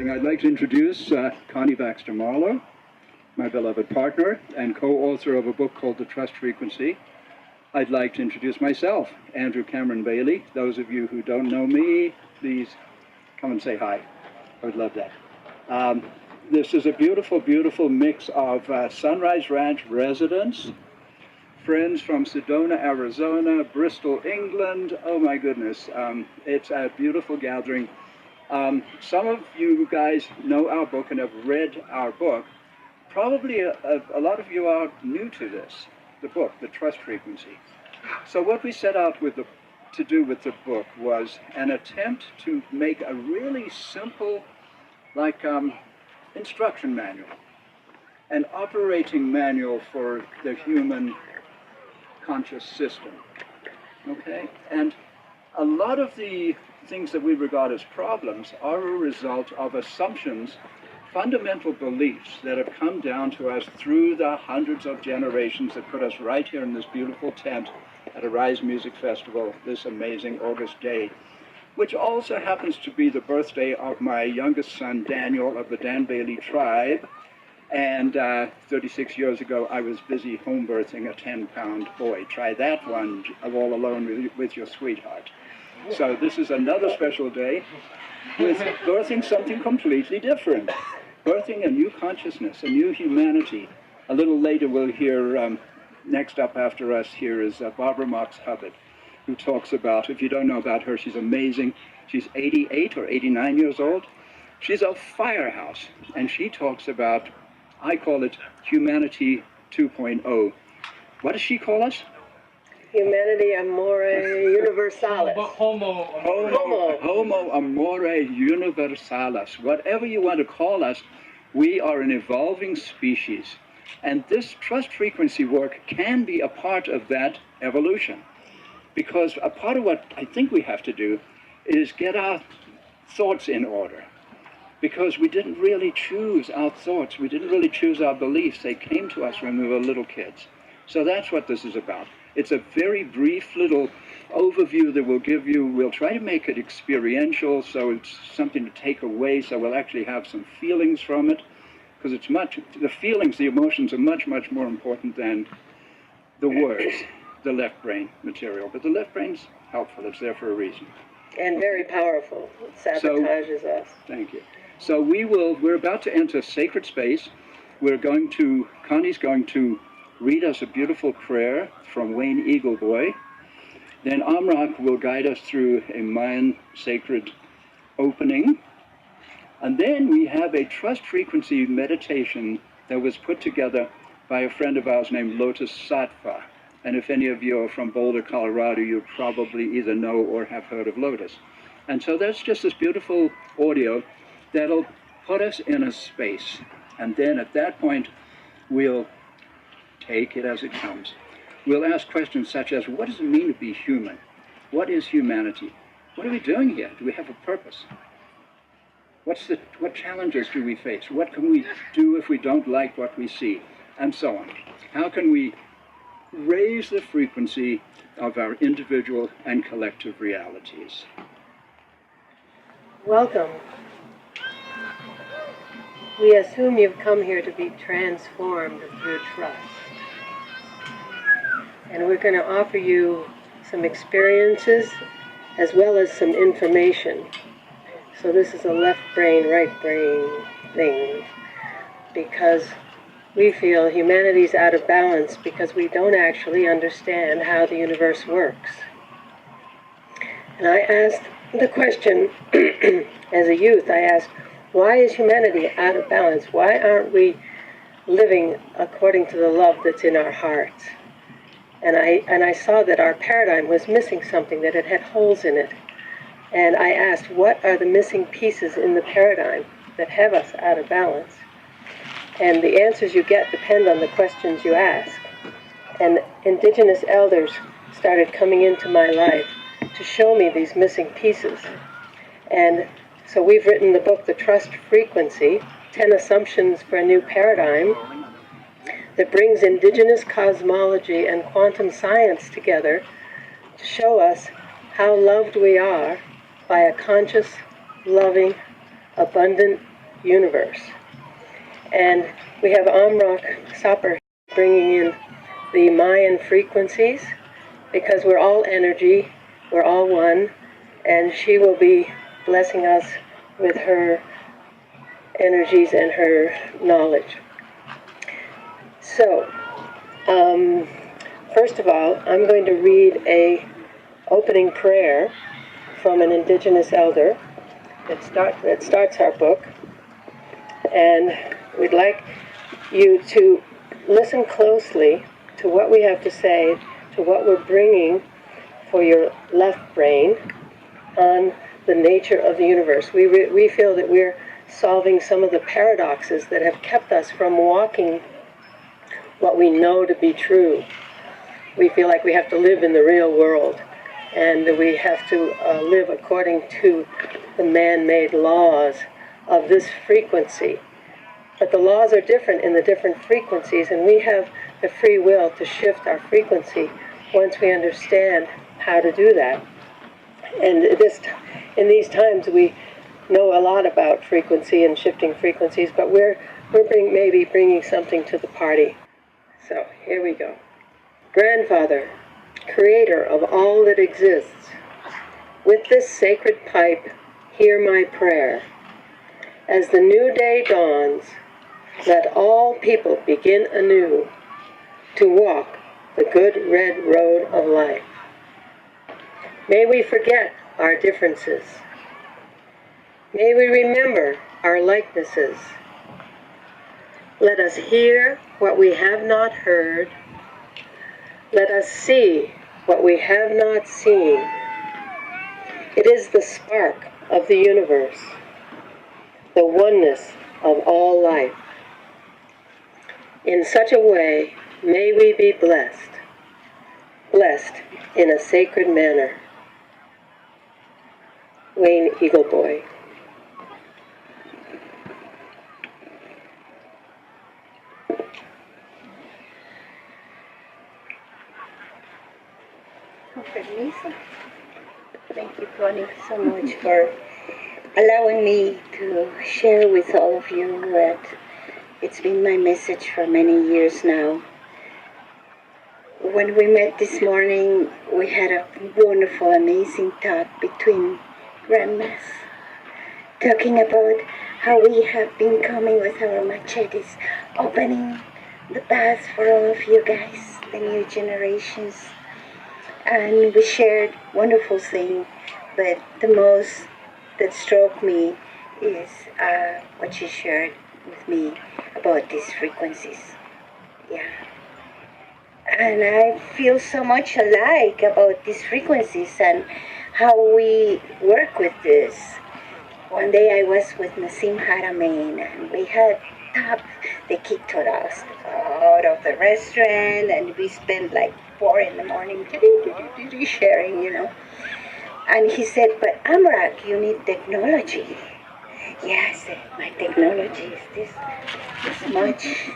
I'd like to introduce Connie Baxter Marlow, my beloved partner and co-author of a book called The Trust Frequency. I'd like to introduce myself, Andrew Cameron Bailey. Those of you who don't know me, please come and say hi. I would love that. This is a beautiful, beautiful mix of Sunrise Ranch residents, friends from Sedona, Arizona, Bristol, England. Oh my goodness, it's a beautiful gathering. Some of you guys know our book and have read our book. Probably a lot of you are new to this, the book, The Trust Frequency. So what we set out to do with the book was an attempt to make a really simple, instruction manual, an operating manual for the human conscious system, okay? And a lot of the things that we regard as problems are a result of assumptions, fundamental beliefs that have come down to us through the hundreds of generations that put us right here in this beautiful tent at a Rise Music Festival this amazing August day, which also happens to be the birthday of my youngest son, Daniel, of the Dan Bailey tribe. And 36 years ago, I was busy home birthing a 10-pound boy. Try that one all alone with your sweetheart. So this is another special day with birthing something completely different, birthing a new consciousness, a new humanity. A little later we'll hear, next up after us here is Barbara Marx Hubbard, who talks about, if you don't know about her, she's amazing. She's 88 or 89 years old. She's a firehouse, and she talks about, I call it humanity 2.0. What does she call us? Humanity amore universalis. Homo amore universalis. Whatever you want to call us, we are an evolving species. And this trust frequency work can be a part of that evolution. Because a part of what I think we have to do is get our thoughts in order. Because we didn't really choose our thoughts. We didn't really choose our beliefs. They came to us when we were little kids. So that's what this is about. It's a very brief little overview that we'll give you. We'll try to make it experiential, so it's something to take away, so we'll actually have some feelings from it, because the feelings, the emotions are much, much more important than the words, the left brain material. But the left brain's helpful. It's there for a reason. And very powerful. It sabotages us. Thank you. So we're about to enter sacred space. Connie's going to read us a beautiful prayer from Wayne Eagleboy. Then AumRak will guide us through a Mayan sacred opening. And then we have a trust frequency meditation that was put together by a friend of ours named Lotus Sattva. And if any of you are from Boulder, Colorado, you probably either know or have heard of Lotus. And so that's just this beautiful audio that'll put us in a space. And then at that point, we'll take it as it comes. We'll ask questions such as, what does it mean to be human? What is humanity? What are we doing here? Do we have a purpose? What challenges do we face? What can we do if we don't like what we see? And so on. How can we raise the frequency of our individual and collective realities? Welcome. We assume you've come here to be transformed through trust. And we're going to offer you some experiences as well as some information. So this is a left brain, right brain thing, because we feel humanity's out of balance because we don't actually understand how the universe works. And I asked the question, as a youth, I asked, why is humanity out of balance? Why aren't we living according to the love that's in our hearts? And I saw that our paradigm was missing something, that it had holes in it. And I asked, what are the missing pieces in the paradigm that have us out of balance? And the answers you get depend on the questions you ask. And indigenous elders started coming into my life to show me these missing pieces. And so we've written the book, The Trust Frequency, 10 Assumptions for a New Paradigm, that brings indigenous cosmology and quantum science together to show us how loved we are by a conscious, loving, abundant universe. And we have AumRak Sapper bringing in the Mayan frequencies, because we're all energy, we're all one, and she will be blessing us with her energies and her knowledge. So, first of all, I'm going to read a opening prayer from an indigenous elder that starts our book, and we'd like you to listen closely to what we have to say, to what we're bringing for your left brain on the nature of the universe. We feel that we're solving some of the paradoxes that have kept us from walking what we know to be true. We feel like we have to live in the real world, and that we have to live according to the man-made laws of this frequency. But the laws are different in the different frequencies, and we have the free will to shift our frequency once we understand how to do that. And in these times, we know a lot about frequency and shifting frequencies, but we're maybe bringing something to the party. So here we go. Grandfather, creator of all that exists, with this sacred pipe, hear my prayer. As the new day dawns, let all people begin anew to walk the good red road of life. May we forget our differences. May we remember our likenesses. Let us hear what we have not heard. Let us see what we have not seen. It is the spark of the universe, the oneness of all life. In such a way, may we be blessed, blessed in a sacred manner. Wayne Eagleboy. Thank you, Connie, so much for allowing me to share with all of you that it's been my message for many years now. When we met this morning, we had a wonderful, amazing talk between grandmas, talking about how we have been coming with our machetes, opening the path for all of you guys, the new generations. And we shared wonderful things, but the most that struck me is what you shared with me about these frequencies. Yeah. And I feel so much alike about these frequencies and how we work with this. One day I was with Nassim Haramein, and we had they kicked us out of the restaurant, and we spent like 4 in the morning sharing, you know. And he said, but AumRak, you need technology. Yeah, I said, my technology is this much.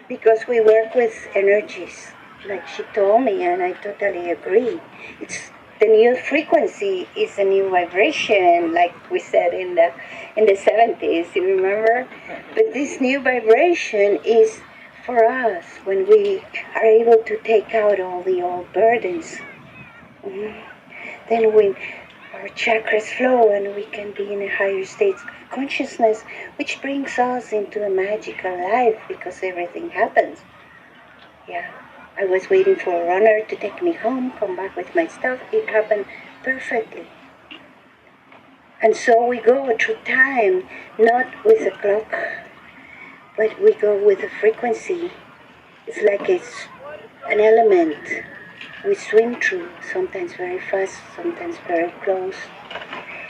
Because we work with energies, like she told me, and I totally agree. It's the new frequency is a new vibration, like we said in the 70s, you remember? But this new vibration is for us when we are able to take out all the old burdens. Then when our chakras flow and we can be in a higher state of consciousness, which brings us into a magical life because everything happens. Yeah. I was waiting for a runner to take me home, come back with my stuff. It happened perfectly. And so we go through time, not with a clock, but we go with a frequency. It's like it's an element we swim through, sometimes very fast, sometimes very close.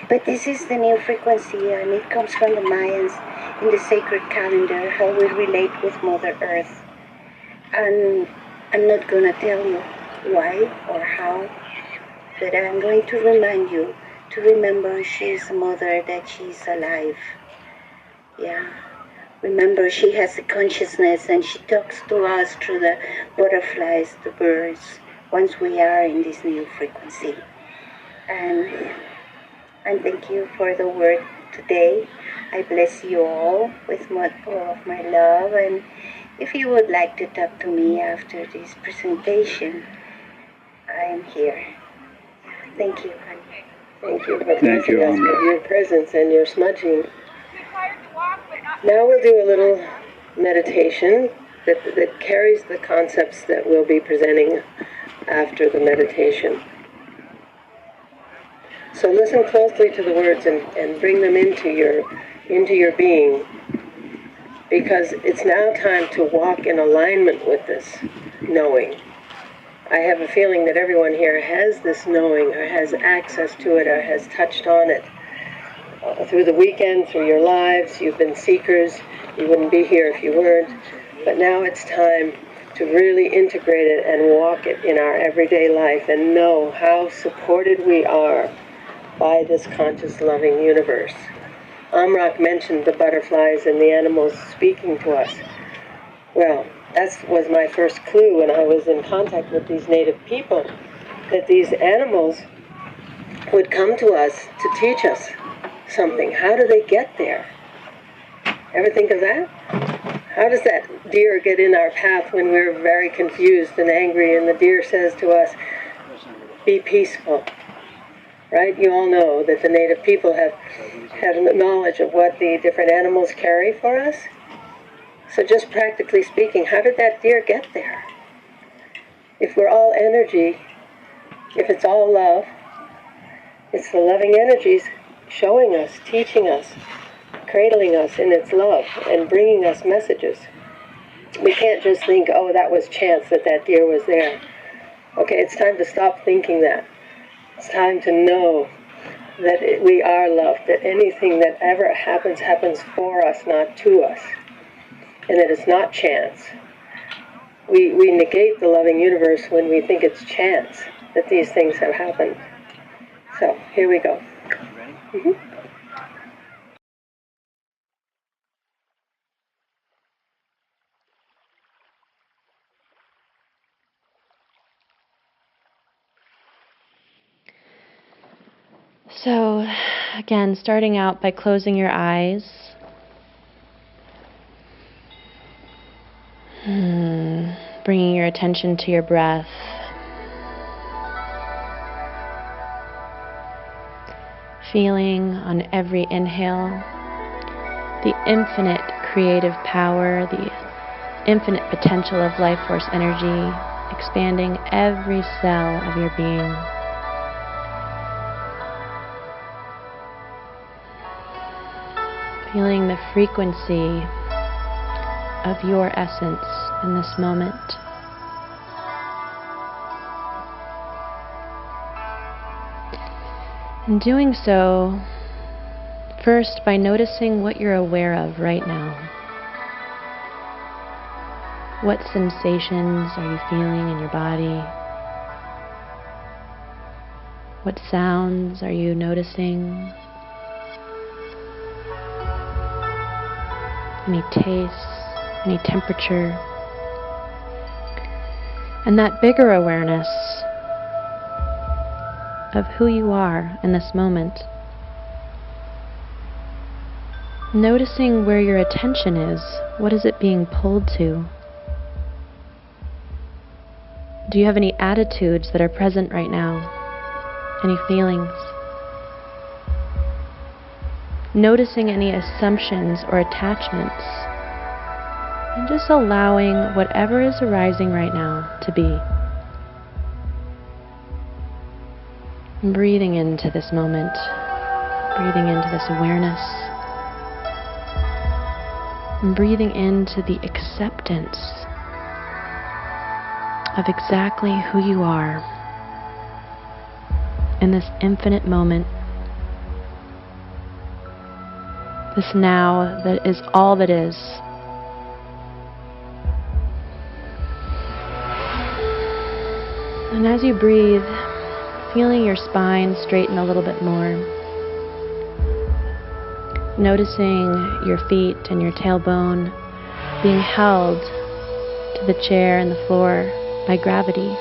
But this is the new frequency, and it comes from the Mayans. in the sacred calendar, how we relate with Mother Earth. And I'm not going to tell you why or how, but I'm going to remind you to remember she's a mother, that she's alive. Yeah. Remember, she has a consciousness and she talks to us through the butterflies, the birds, once we are in this new frequency. And thank you for the word today. I bless you all with all of my love. And if you would like to talk to me after this presentation, I am here. Thank you, Connie. Thank you for blessing us with your presence and your smudging. Now we'll do a little meditation that carries the concepts that we'll be presenting after the meditation. So listen closely to the words and bring them into your being, because it's now time to walk in alignment with this knowing. I have a feeling that everyone here has this knowing, or has access to it, or has touched on it. Through the weekend, through your lives, you've been seekers. You wouldn't be here if you weren't. But now it's time to really integrate it and walk it in our everyday life and know how supported we are by this conscious, loving universe. AumRak mentioned the butterflies and the animals speaking to us. Well, that was my first clue when I was in contact with these native people, that these animals would come to us to teach us something. How do they get there? Ever think of that? How does that deer get in our path when we're very confused and angry, and the deer says to us, be peaceful? Right? You all know that the native people have knowledge of what the different animals carry for us. So just practically speaking, how did that deer get there? If we're all energy, if it's all love, it's the loving energies showing us, teaching us, cradling us in its love, and bringing us messages. We can't just think, oh, that was chance that deer was there. Okay, it's time to stop thinking that. It's time to know that we are loved, that anything that ever happens, happens for us, not to us, and that it's not chance. We negate the loving universe when we think it's chance that these things have happened. So, here we go. Mm-hmm. So, again, starting out by closing your eyes. Bringing your attention to your breath. Feeling on every inhale the infinite creative power, the infinite potential of life force energy expanding every cell of your being. Feeling the frequency of your essence in this moment. And doing so first by noticing what you're aware of right now. What sensations are you feeling in your body? What sounds are you noticing? Any tastes, any temperature? And that bigger awareness of who you are in this moment. Noticing where your attention is. What is it being pulled to? Do you have any attitudes that are present right now? Any feelings? Noticing any assumptions or attachments. And just allowing whatever is arising right now to be. Breathing into this moment. Breathing into this awareness. And breathing into the acceptance of exactly who you are in this infinite moment. this now that is all that is. And as you breathe, feeling your spine straighten a little bit more. Noticing your feet and your tailbone being held to the chair and the floor by gravity.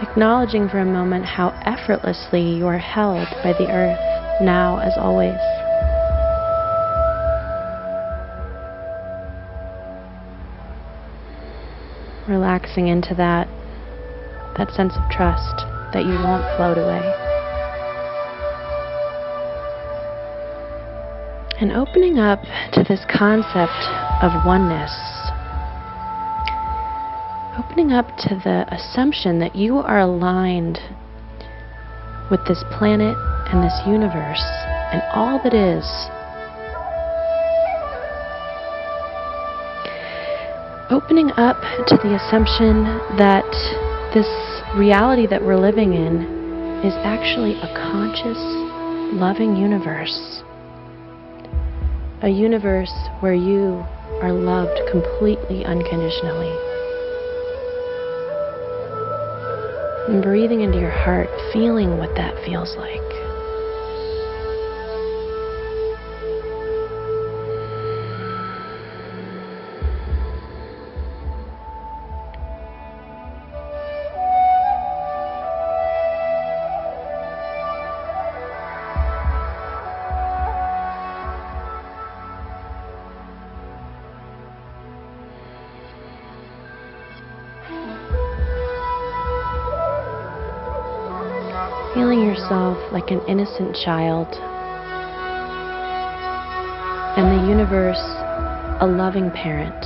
Acknowledging for a moment how effortlessly you are held by the earth, now as always. Relaxing into that sense of trust that you won't float away. And opening up to this concept of oneness. Opening up to the assumption that you are aligned with this planet and this universe and all that is. Opening up to the assumption that this reality that we're living in is actually a conscious, loving universe. A universe where you are loved completely unconditionally. And breathing into your heart, feeling what that feels like. Feeling yourself like an innocent child, and the universe a loving parent.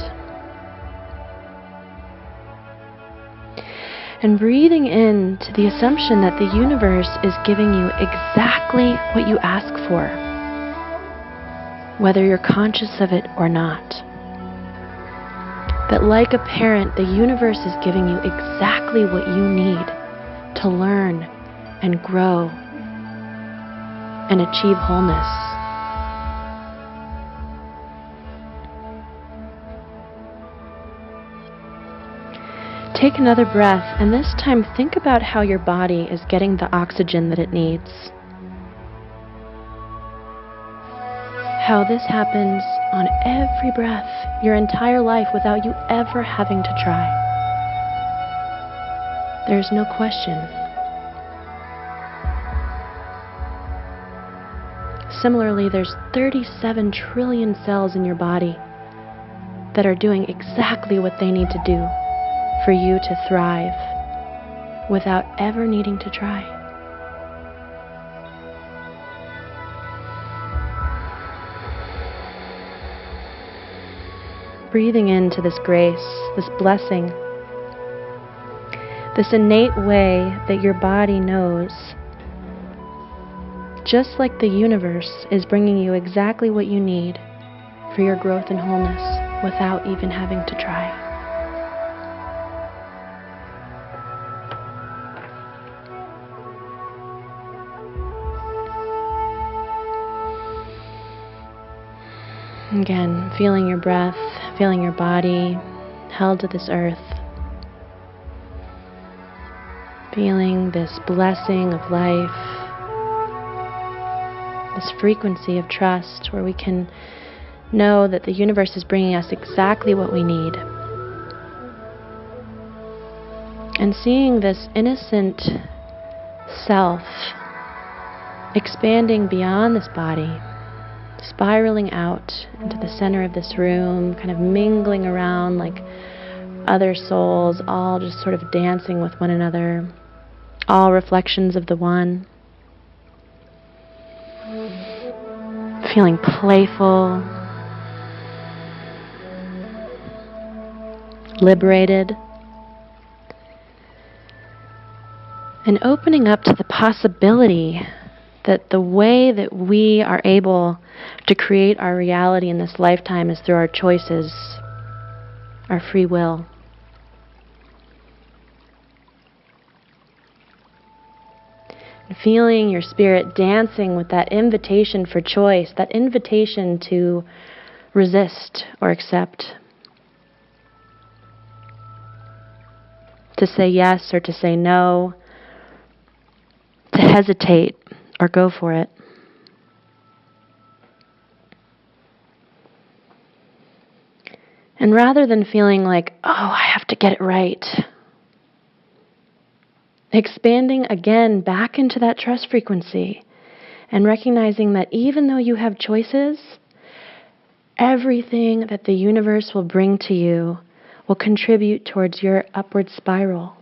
And breathing into the assumption that the universe is giving you exactly what you ask for, whether you're conscious of it or not. That like a parent, the universe is giving you exactly what you need to learn and grow and achieve wholeness. Take another breath, and this time think about how your body is getting the oxygen that it needs. How this happens on every breath, your entire life, without you ever having to try. There's no question. Similarly, there's 37 trillion cells in your body that are doing exactly what they need to do for you to thrive without ever needing to try. Breathing into this grace, this blessing, this innate way that your body knows, just like the universe is bringing you exactly what you need for your growth and wholeness without even having to try. Again, feeling your breath, feeling your body held to this earth. Feeling this blessing of life. This frequency of trust where we can know that the universe is bringing us exactly what we need. And seeing this innocent self expanding beyond this body, spiraling out into the center of this room, kind of mingling around like other souls, all just sort of dancing with one another, all reflections of the one. Feeling playful, liberated, and opening up to the possibility that the way that we are able to create our reality in this lifetime is through our choices, our free will. Feeling your spirit dancing with that invitation for choice, that invitation to resist or accept, to say yes or to say no, to hesitate or go for it. And rather than feeling like, oh, I have to get it right, expanding again back into that trust frequency and recognizing that even though you have choices, everything that the universe will bring to you will contribute towards your upward spiral.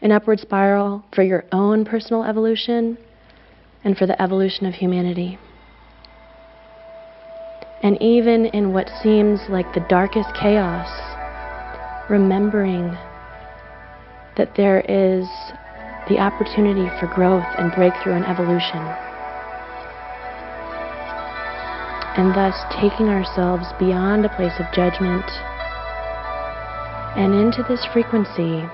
An upward spiral for your own personal evolution and for the evolution of humanity. And even in what seems like the darkest chaos, remembering that there is the opportunity for growth and breakthrough and evolution. And thus taking ourselves beyond a place of judgment and into this frequency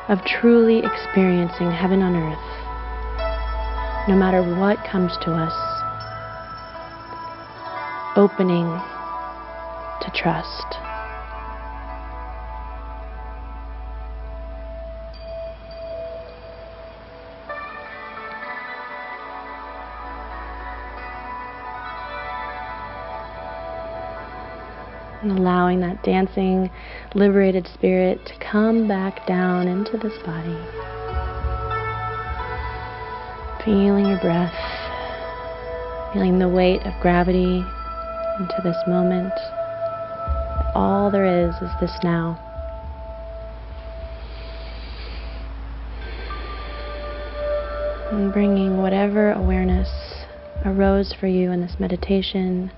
of truly experiencing heaven on earth, no matter what comes to us, opening to trust. And allowing that dancing, liberated spirit to come back down into this body. Feeling your breath, feeling the weight of gravity into this moment. All there is this now. And bringing whatever awareness arose for you in this meditation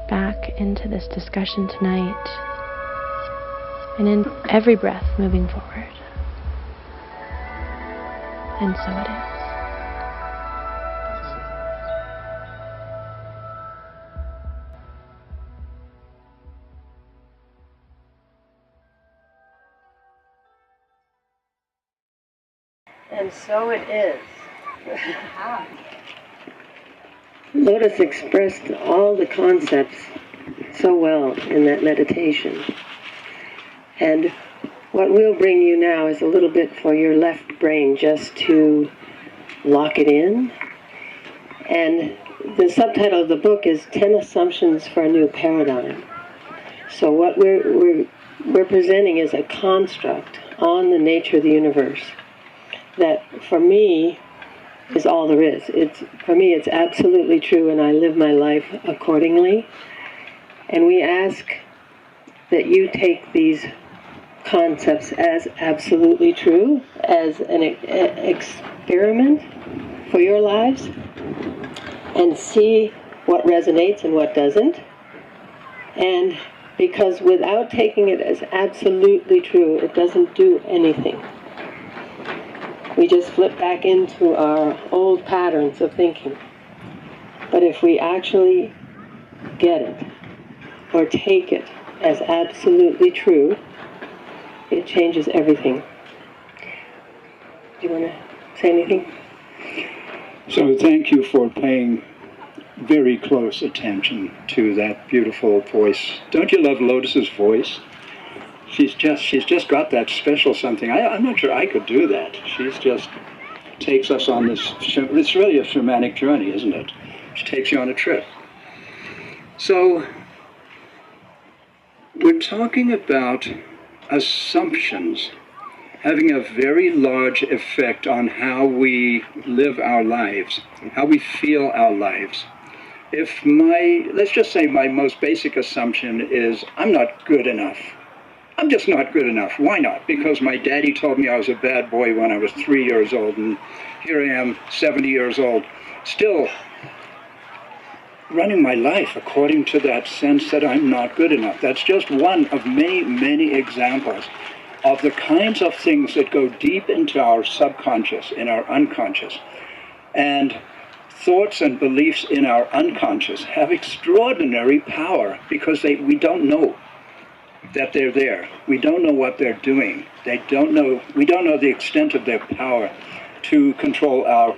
back into this discussion tonight, and in every breath moving forward. And so it is. And so it is. Lotus expressed all the concepts so well in that meditation. And what we'll bring you now is a little bit for your left brain just to lock it in. And the subtitle of the book is 10 Assumptions for a New Paradigm. So what we're presenting is a construct on the nature of the universe that, for me, is all there is. For me, it's absolutely true, and I live my life accordingly. And we ask that you take these concepts as absolutely true, as an experiment for your lives, and see what resonates and what doesn't. And because without taking it as absolutely true, it doesn't do anything. We just flip back into our old patterns of thinking. But if we actually get it, or take it as absolutely true, it changes everything. Do you want to say anything? So thank you for paying very close attention to that beautiful voice. Don't you love Lotus's voice? She's just got that special something. I'm not sure I could do that. She's just takes us on this, it's really a shamanic journey, isn't it? She takes you on a trip. So, we're talking about assumptions having a very large effect on how we live our lives, how we feel our lives. If let's just say my most basic assumption is, I'm not good enough. I'm just not good enough. Why not? Because my daddy told me I was a bad boy when I was 3 years old, and here I am, 70 years old, still running my life according to that sense that I'm not good enough. That's just one of many, many examples of the kinds of things that go deep into our subconscious, in our unconscious. And thoughts and beliefs in our unconscious have extraordinary power because we don't know. that they're there. We don't know what they're doing. We don't know the extent of their power to control our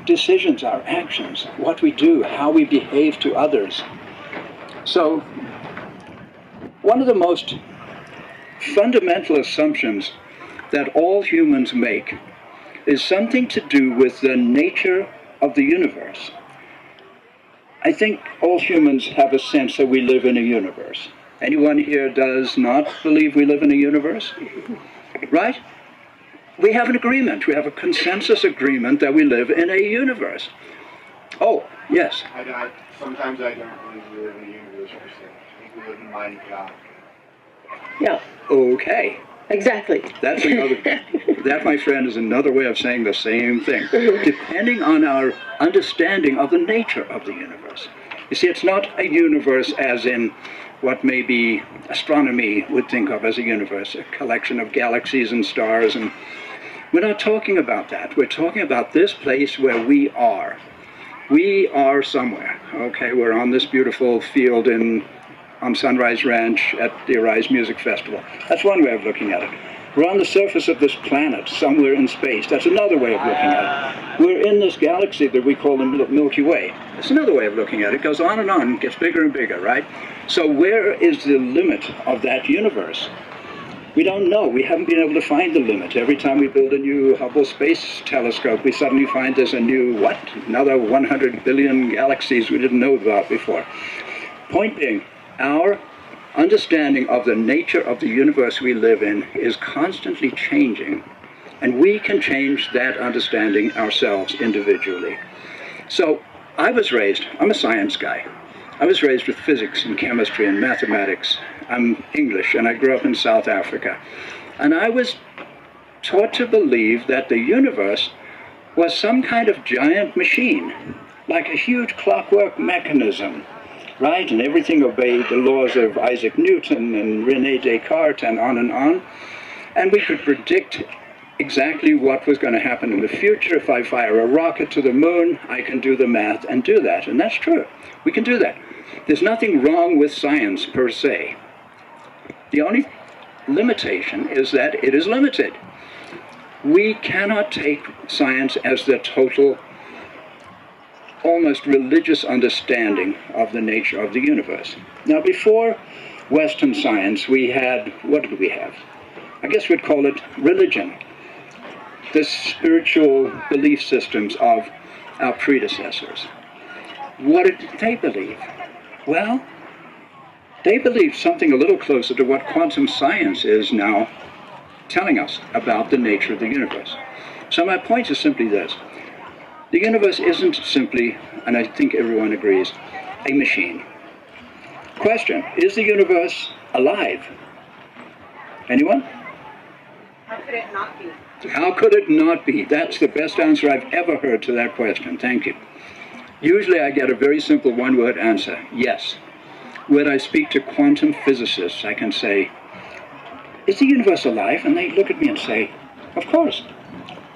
decisions, our actions, what we do, how we behave to others. So, one of the most fundamental assumptions that all humans make is something to do with the nature of the universe. I think all humans have a sense that we live in a universe. Anyone here does not believe we live in a universe? Right? We have an agreement. We have a consensus agreement that we live in a universe. Oh, yes. Sometimes I don't believe we live in a universe per se. I think we live in the mind of God. Yeah. Okay. Exactly. That's another. That, my friend, is another way of saying the same thing. Depending on our understanding of the nature of the universe. You see, it's not a universe as in what maybe astronomy would think of as a universe, a collection of galaxies and stars, and we're not talking about that. We're talking about this place where we are. We are somewhere. Okay, we're on this beautiful field on Sunrise Ranch at the Arise Music Festival. That's one way of looking at it. We're on the surface of this planet, somewhere in space. That's another way of looking at it. We're in this galaxy that we call the Milky Way. That's another way of looking at it. It goes on, gets bigger and bigger, right? So where is the limit of that universe? We don't know. We haven't been able to find the limit. Every time we build a new Hubble Space Telescope, we suddenly find there's a new, another 100 billion galaxies we didn't know about before. Point being, our understanding of the nature of the universe we live in is constantly changing, and we can change that understanding ourselves individually. So I'm a science guy. I was raised with physics and chemistry and mathematics. I'm English, and I grew up in South Africa. And I was taught to believe that the universe was some kind of giant machine, like a huge clockwork mechanism, right? And everything obeyed the laws of Isaac Newton and René Descartes and on. And we could predict exactly what was going to happen in the future. If I fire a rocket to the moon, I can do the math and do that. And that's true. We can do that. There's nothing wrong with science per se. The only limitation is that it is limited. We cannot take science as the total, almost religious understanding of the nature of the universe. Now, before Western science, we had, what did we have? I guess we'd call it religion. The spiritual belief systems of our predecessors. What did they believe? Well, they believed something a little closer to what quantum science is now telling us about the nature of the universe. So my point is simply this. The universe isn't simply, and I think everyone agrees, a machine. Question, is the universe alive? Anyone? How could it not be? How could it not be? That's the best answer I've ever heard to that question. Thank you. Usually I get a very simple one-word answer, yes. When I speak to quantum physicists, I can say, is the universe alive? And they look at me and say, of course.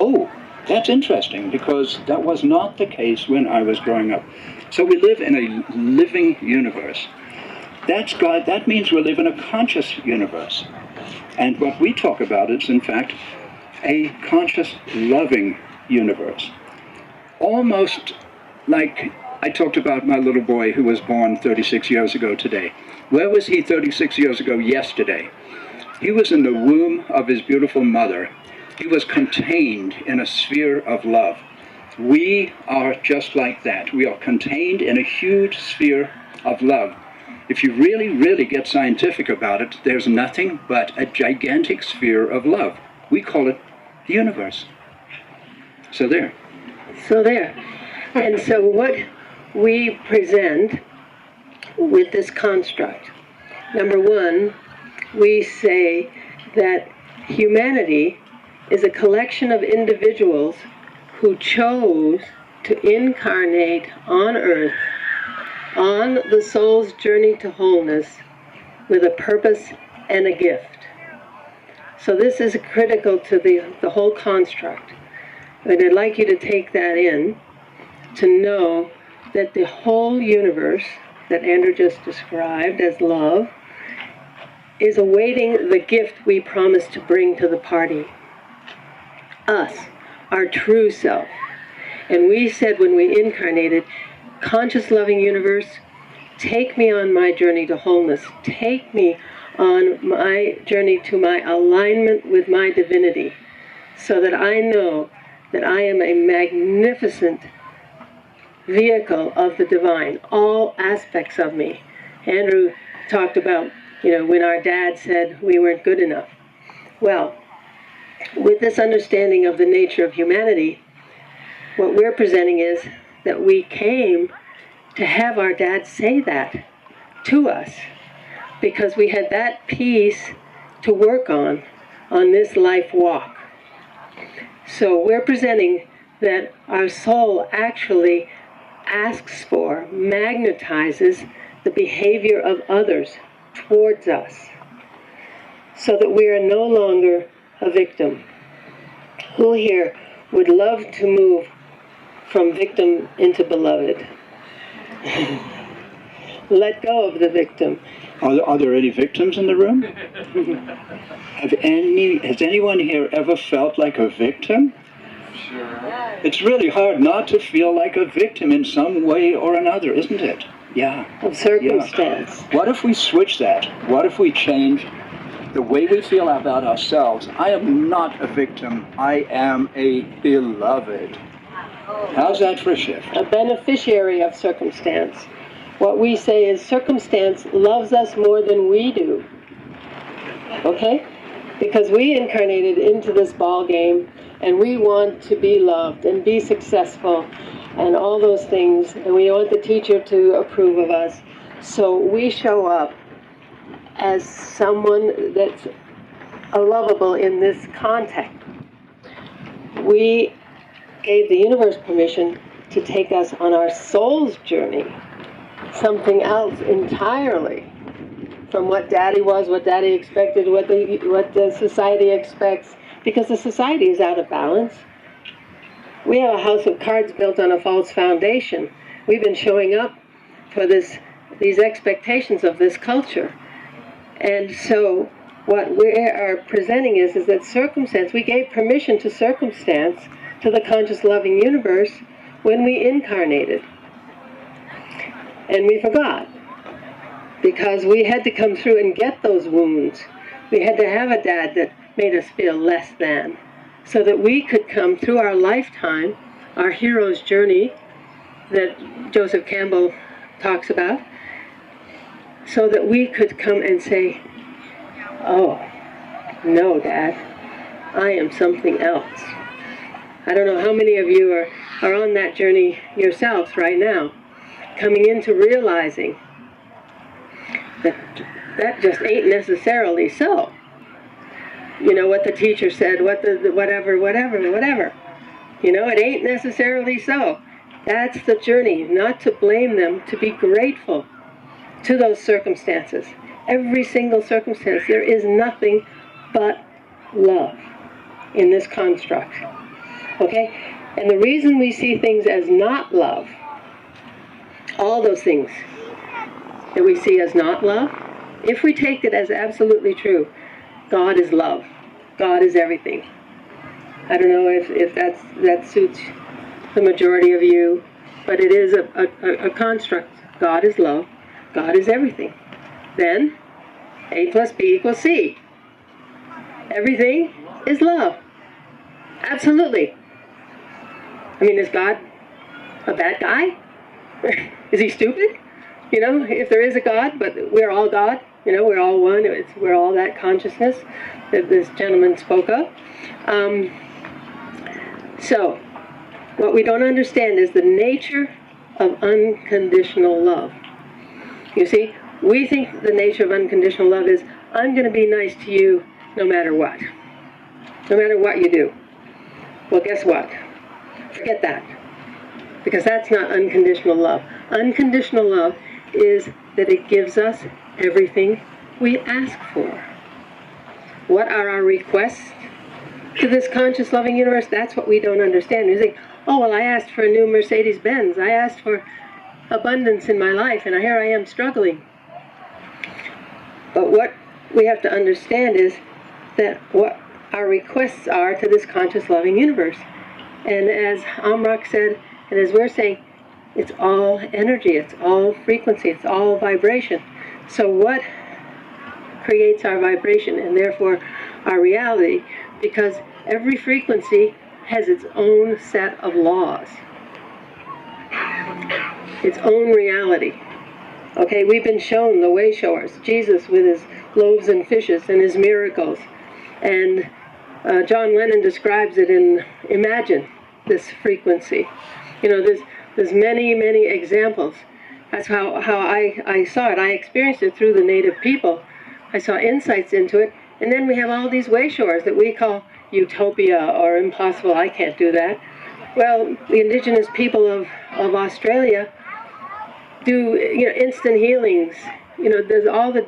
Oh, that's interesting, because that was not the case when I was growing up. So we live in a living universe. That's God. That means we live in a conscious universe. And what we talk about is, in fact, a conscious, loving universe. Almost like I talked about my little boy who was born 36 years ago today. Where was he 36 years ago yesterday? He was in the womb of his beautiful mother. He was contained in a sphere of love. We are just like that. We are contained in a huge sphere of love. If you really, really get scientific about it, there's nothing but a gigantic sphere of love. We call it the universe. So there. And so what we present with this construct, number one, we say that humanity is a collection of individuals who chose to incarnate on Earth on the soul's journey to wholeness with a purpose and a gift. So this is critical to the whole construct. And I'd like you to take that in, to know that the whole universe that Andrew just described as love is awaiting the gift we promised to bring to the party. Us, our true self. And we said when we incarnated, conscious loving universe, take me on my journey to wholeness. Take me on my journey to my alignment with my divinity, so that I know that I am a magnificent vehicle of the divine, all aspects of me. Andrew talked about, when our dad said we weren't good enough. Well, with this understanding of the nature of humanity, what we're presenting is that we came to have our dad say that to us, because we had that piece to work on this life walk. So we're presenting that our soul actually asks for, magnetizes the behavior of others towards us, so that we are no longer a victim. Who here would love to move from victim into beloved? Let go of the victim. Are there any victims in the room? Has anyone here ever felt like a victim? Sure. It's really hard not to feel like a victim in some way or another, isn't it? Yeah. Of circumstance. Yeah. What if we switch that? What if we change the way we feel about ourselves? I am not a victim. I am a beloved. How's that for a shift? A beneficiary of circumstance. What we say is circumstance loves us more than we do. Okay? Because we incarnated into this ball game, and we want to be loved and be successful and all those things, and we want the teacher to approve of us. So we show up as someone that's lovable in this context. We gave the universe permission to take us on our soul's journey, something else entirely from what Daddy was, what Daddy expected, what the society expects, because the society is out of balance. We have a house of cards built on a false foundation. We've been showing up for these expectations of this culture. And so what we are presenting is that circumstance, we gave permission to circumstance, to the conscious loving universe, when we incarnated. And we forgot, because we had to come through and get those wounds. We had to have a dad that made us feel less than, so that we could come through our lifetime, our hero's journey that Joseph Campbell talks about, so that we could come and say, oh, no, Dad, I am something else. I don't know how many of you are on that journey yourselves right now, coming into realizing that just ain't necessarily so. You know, what the teacher said, whatever. You know, it ain't necessarily so. That's the journey, not to blame them, to be grateful to those circumstances. Every single circumstance, there is nothing but love in this construct. Okay? And the reason we see things as not love, all those things that we see as not love, if we take it as absolutely true, God is love. God is everything. I don't know if that suits the majority of you, but it is a construct. God is love. God is everything. Then, A plus B equals C. Everything is love. Absolutely. I mean, is God a bad guy? Is he stupid? You know, if there is a God, but we're all God, you know, we're all one, we're all that consciousness that this gentleman spoke of. So, what we don't understand is the nature of unconditional love. You see, we think the nature of unconditional love is, I'm going to be nice to you no matter what. No matter what you do. Well, guess what? Forget that. Because that's not unconditional love. Unconditional love is that it gives us everything we ask for. What are our requests to this conscious loving universe? That's what we don't understand. We think, oh, well, I asked for a new Mercedes-Benz. I asked for abundance in my life, and here I am struggling. But what we have to understand is that what our requests are to this conscious, loving universe. And as AumRak said, and as we're saying, it's all energy, it's all frequency, it's all vibration. So what creates our vibration and therefore our reality? Because every frequency has its own set of laws, its own reality. Okay, we've been shown the way showers, Jesus with his loaves and fishes and his miracles. And John Lennon describes it in Imagine, this frequency. You know, there's many, many examples. That's how I saw it. I experienced it through the native people. I saw insights into it. And then we have all these way showers that we call utopia or impossible. I can't do that. Well, the indigenous people of Australia do, you know, instant healings. You know, there's all the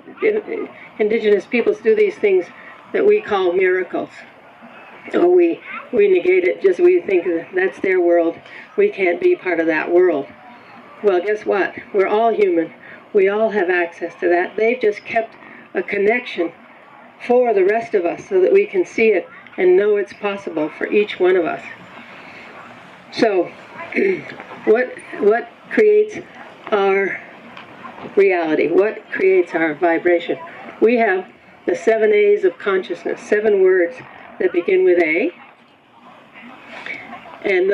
indigenous peoples do these things that we call miracles. Or we negate it, just we think that's their world. We can't be part of that world. Well, guess what? We're all human. We all have access to that. They've just kept a connection for the rest of us so that we can see it and know it's possible for each one of us. So, what creates our reality? What creates our vibration? We have the 7 A's of consciousness, 7 words that begin with A. And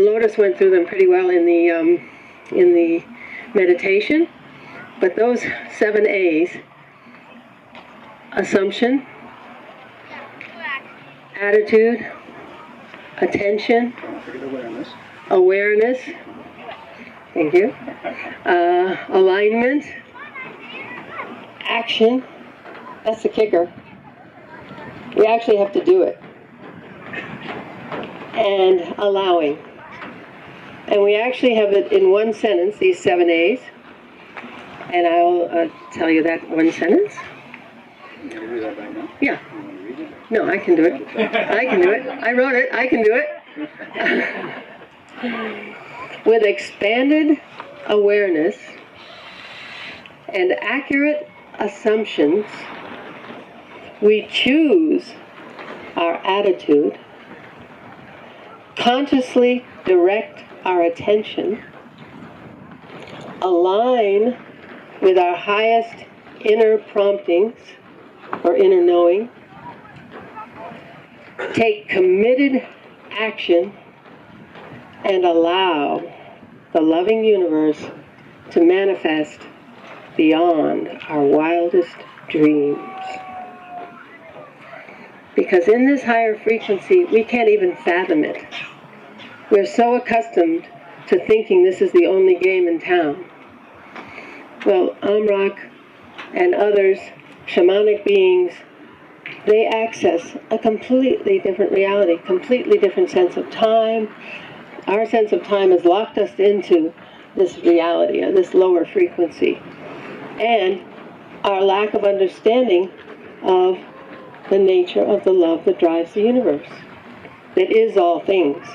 Lotus went through them pretty well in the meditation. But those 7 A's: assumption, attitude, attention, awareness, thank you, alignment, action. That's the kicker. We actually have to do it. And allowing. And we actually have it in one sentence, these 7 A's. And I'll tell you that one sentence. You can do that right now? Yeah. You want to read it? No, I can do it. I can do it. I wrote it. I can do it. With expanded awareness and accurate assumptions, we choose our attitude, consciously direct our attention, align with our highest inner promptings or inner knowing, take committed action, and allow the loving universe to manifest beyond our wildest dreams. Because in this higher frequency, we can't even fathom it. We're so accustomed to thinking this is the only game in town. Well, AumRak and others, shamanic beings, they access a completely different reality, completely different sense of time. Our sense of time has locked us into this reality, or this lower frequency. And our lack of understanding of the nature of the love that drives the universe, that is all things.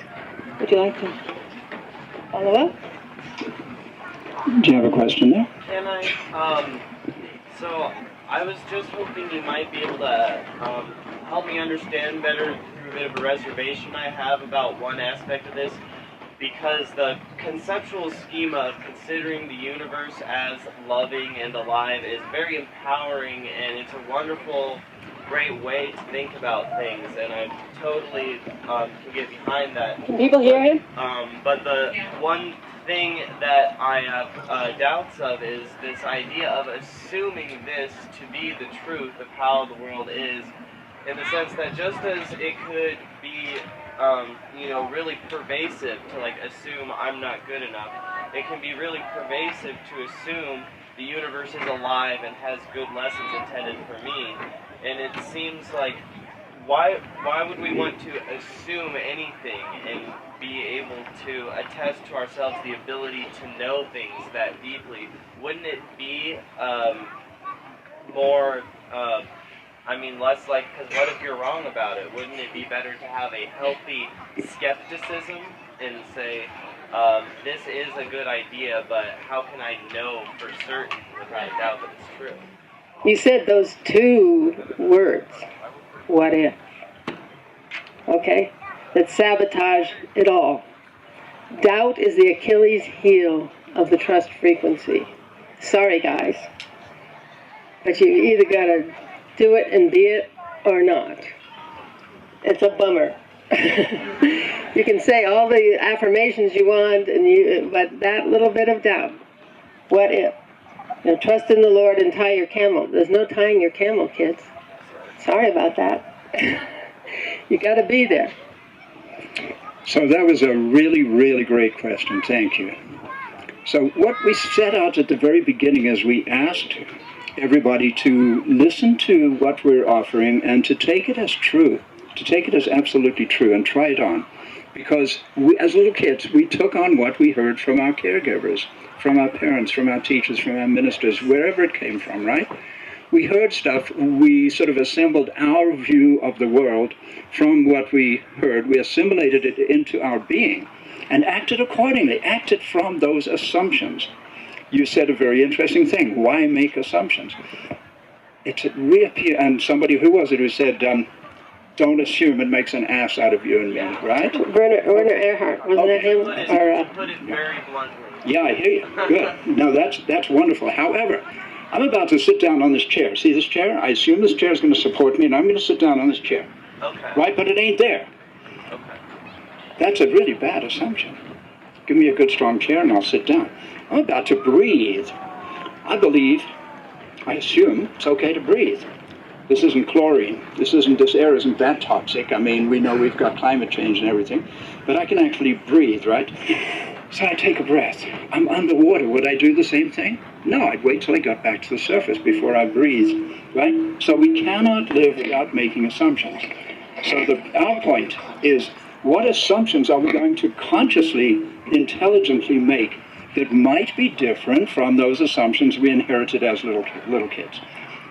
Would you like to follow up? Do you have a question there? Can I? So I was just hoping you might be able to help me understand better through a bit of a reservation I have about one aspect of this, because the conceptual schema of considering the universe as loving and alive is very empowering, and it's a wonderful, great way to think about things, and I totally can get behind that. Can people hear him? But the one thing that I have doubts of is this idea of assuming this to be the truth of how the world is, in the sense that just as it could be, really pervasive to assume I'm not good enough, it can be really pervasive to assume the universe is alive and has good lessons intended for me. And it seems like, why would we want to assume anything and be able to attest to ourselves the ability to know things that deeply? Wouldn't it be more, less because what if you're wrong about it? Wouldn't it be better to have a healthy skepticism and say, this is a good idea, but how can I know for certain without a doubt that it's true? You said those two words, what if, okay, that sabotage it all. Doubt is the Achilles heel of the trust frequency. Sorry, guys, but you either got to do it and be it or not. It's a bummer. You can say all the affirmations you want, but that little bit of doubt, what if? You know, trust in the Lord and tie your camel. There's no tying your camel, kids. Sorry about that. You got to be there. So that was a really, really great question. Thank you. So what we set out at the very beginning is we asked everybody to listen to what we're offering and to take it as true, to take it as absolutely true and try it on. Because we, as little kids, we took on what we heard from our caregivers, from our parents, from our teachers, from our ministers, wherever it came from, right? We heard stuff, we sort of assembled our view of the world from what we heard. We assimilated it into our being and acted accordingly, acted from those assumptions. You said a very interesting thing. Why make assumptions? It's reappear, and somebody, who was it who said, don't assume it makes an ass out of you and me, right? Werner Erhard, wasn't that him? To put it very bluntly. Yeah, I hear you. Good. No, that's wonderful. However, I'm about to sit down on this chair. See this chair? I assume this chair is going to support me, and I'm going to sit down on this chair. Okay. Right? But it ain't there. Okay. That's a really bad assumption. Give me a good strong chair, and I'll sit down. I'm about to breathe. I assume it's okay to breathe. This isn't chlorine. This air isn't that toxic. I mean, we know we've got climate change and everything, but I can actually breathe, right? So I take a breath. I'm underwater. Would I do the same thing? No, I'd wait till I got back to the surface before I breathe, right? So we cannot live without making assumptions. So our point is, what assumptions are we going to consciously, intelligently make that might be different from those assumptions we inherited as little kids?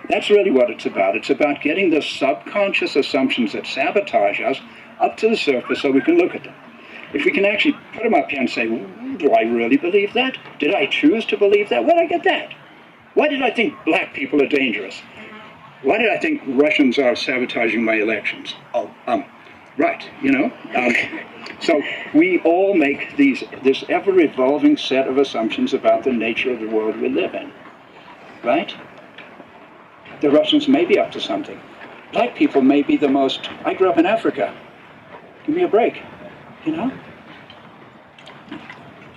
That's really what it's about. It's about getting the subconscious assumptions that sabotage us up to the surface so we can look at them. If we can actually put them up here and say, do I really believe that? Did I choose to believe that? Where did I get that? Why did I think black people are dangerous? Why did I think Russians are sabotaging my elections? Right, you know. So we all make this ever-evolving set of assumptions about the nature of the world we live in, right? The Russians may be up to something. Black people may be the most... I grew up in Africa. Give me a break, you know?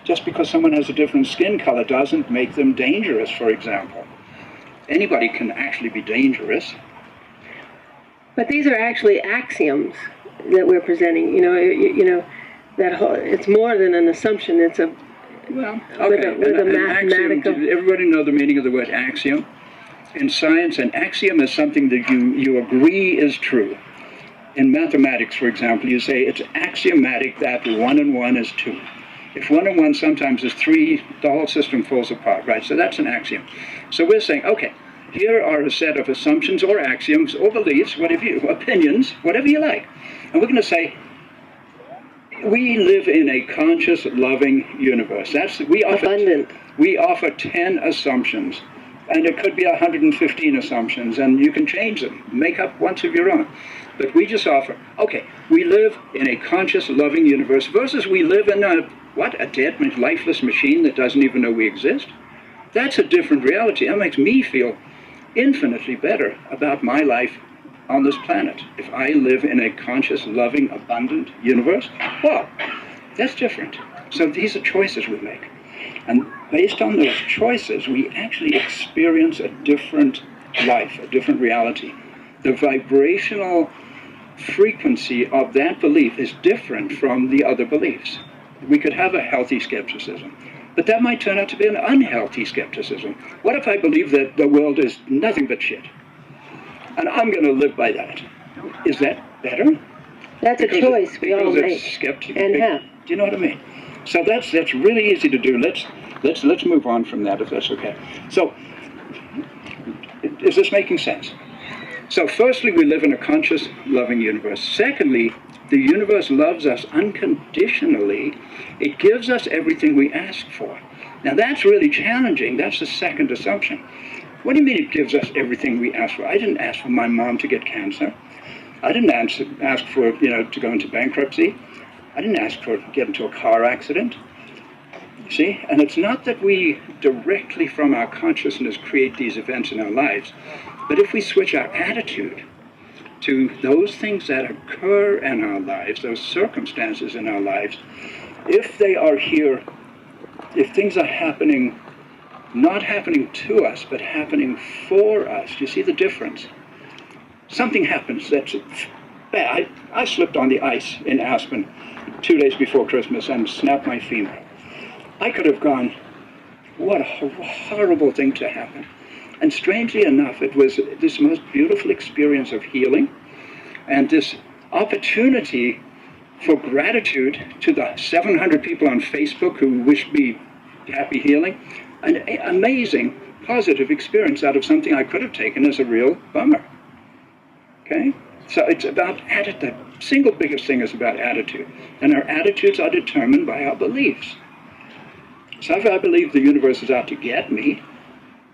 Just because someone has a different skin color doesn't make them dangerous, for example. Anybody can actually be dangerous. But these are actually axioms that we're presenting. You know that whole, it's more than an assumption. It's a with a mathematical. Axiom, everybody know the meaning of the word axiom? In science, an axiom is something that you agree is true. In mathematics, for example, you say it's axiomatic that 1 and 1 is 2. If 1 and 1 sometimes is 3, the whole system falls apart, right? So that's an axiom. So we're saying, okay, here are a set of assumptions or axioms or beliefs, opinions, whatever you like. And we're going to say, we live in a conscious, loving universe. We offer 10 assumptions. And it could be 115 assumptions, and you can change them, make up ones of your own. But we just offer, okay, we live in a conscious, loving universe versus we live in a dead, lifeless machine that doesn't even know we exist. That's a different reality. That makes me feel infinitely better about my life on this planet. If I live in a conscious, loving, abundant universe, well, that's different. So these are choices we make. And based on those choices, we actually experience a different life, a different reality. The vibrational frequency of that belief is different from the other beliefs. We could have a healthy skepticism, but that might turn out to be an unhealthy skepticism. What if I believe that the world is nothing but shit? And I'm going to live by that. Is that better? That's a choice we all make and have. Do you know what I mean? So that's really easy to do. Let's move on from that, if that's okay. So, is this making sense? So firstly, we live in a conscious, loving universe. Secondly, the universe loves us unconditionally. It gives us everything we ask for. Now that's really challenging. That's the second assumption. What do you mean it gives us everything we ask for? I didn't ask for my mom to get cancer. I didn't ask for, to go into bankruptcy. I didn't ask for to get into a car accident. See? And it's not that we directly from our consciousness create these events in our lives, but if we switch our attitude to those things that occur in our lives, those circumstances in our lives, if they are here, if things are happening, not happening to us, but happening for us, do you see the difference? Something happens that's bad. I slipped on the ice in Aspen 2 days before Christmas and snapped my femur. I could have gone, what a horrible thing to happen. And strangely enough, it was this most beautiful experience of healing and this opportunity for gratitude to the 700 people on Facebook who wished me happy healing. An amazing, positive experience out of something I could have taken as a real bummer. Okay? So it's about attitude. The single biggest thing is about attitude. And our attitudes are determined by our beliefs. So if I believe the universe is out to get me,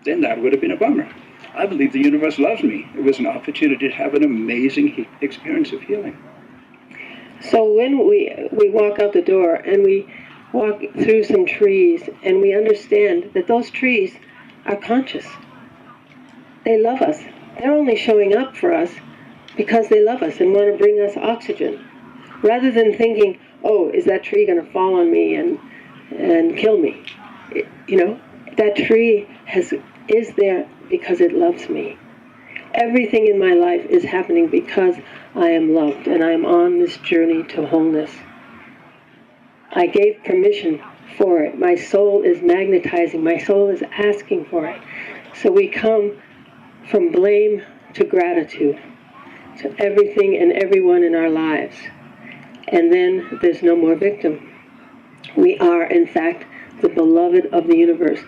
then that would have been a bummer. I believe the universe loves me. It was an opportunity to have an amazing experience of healing. So when we walk out the door and we walk through some trees and we understand that those trees are conscious. They love us. They're only showing up for us because they love us and want to bring us oxygen. Rather than thinking, oh, is that tree going to fall on me and kill me? That tree is there because it loves me. Everything in my life is happening because I am loved and I am on this journey to wholeness. I gave permission for it. My soul is magnetizing. My soul is asking for it. So we come from blame to gratitude to everything and everyone in our lives. And then there's no more victim. We are, in fact, the beloved of the universe.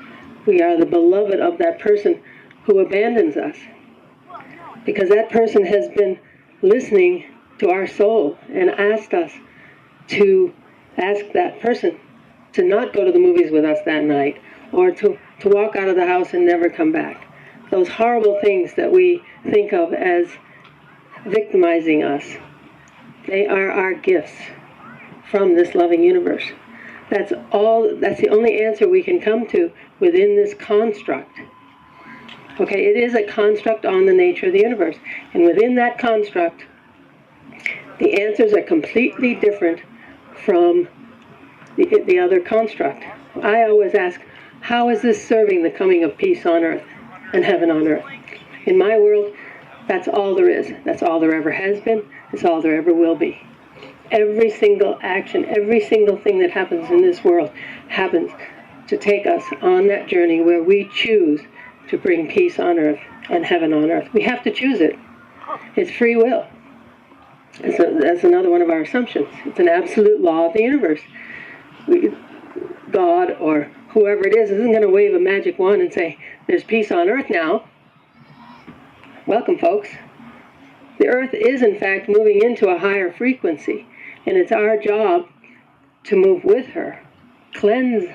We are the beloved of that person who abandons us. Because that person has been listening to our soul and asked us to ask that person to not go to the movies with us that night or to walk out of the house and never come back. Those horrible things that we think of as victimizing us, they are our gifts from this loving universe. That's the only answer we can come to within this construct. Okay, it is a construct on the nature of the universe. And within that construct, the answers are completely different from the other construct. I always ask, how is this serving the coming of peace on earth and heaven on earth? In my world, that's all there is. That's all there ever has been. That's all there ever will be. Every single action, every single thing that happens in this world happens to take us on that journey where we choose to bring peace on earth and heaven on earth. We have to choose it. It's free will. That's another one of our assumptions. It's an absolute law of the universe. God or whoever it is isn't going to wave a magic wand and say, there's peace on earth now. Welcome, folks. The earth is, in fact, moving into a higher frequency, and it's our job to move with her, cleanse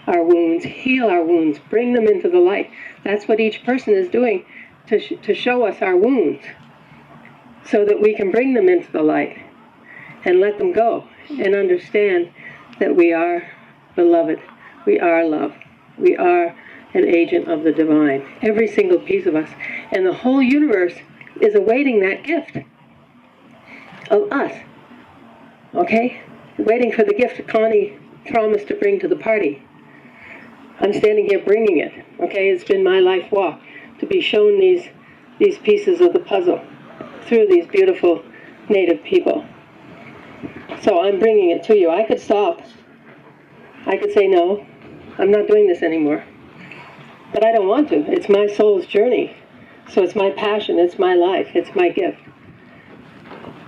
our wounds, heal our wounds, bring them into the light. That's what each person is doing to show us our wounds so that we can bring them into the light and let them go and understand that we are beloved, we are love, we are an agent of the divine, every single piece of us. And the whole universe is awaiting that gift of us, okay? Waiting for the gift Connie promised to bring to the party. I'm standing here bringing it, okay? It's been my life walk to be shown these pieces of the puzzle through these beautiful native people. So I'm bringing it to you. I could stop. I could say, no, I'm not doing this anymore. But I don't want to. It's my soul's journey. So it's my passion, it's my life, it's my gift.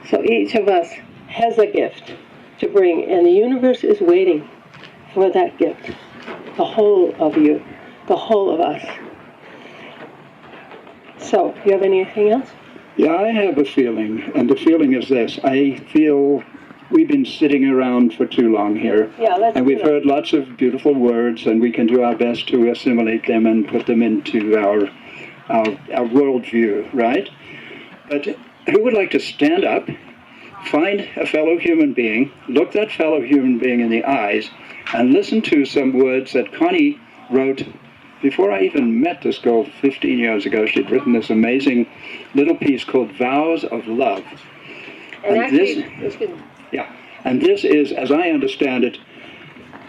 So each of us has a gift to bring, and the universe is waiting for that gift. The whole of you, the whole of us. So, do you have anything else? Yeah, I have a feeling, and the feeling is this. I feel we've been sitting around for too long here. Yeah, and we've heard lots of beautiful words, and we can do our best to assimilate them and put them into our our worldview, right? But who would like to stand up, find a fellow human being, look that fellow human being in the eyes, and listen to some words that Connie wrote before I even met this girl 15 years ago. She'd written this amazing little piece called Vows of Love. And actually, and this is, as I understand it,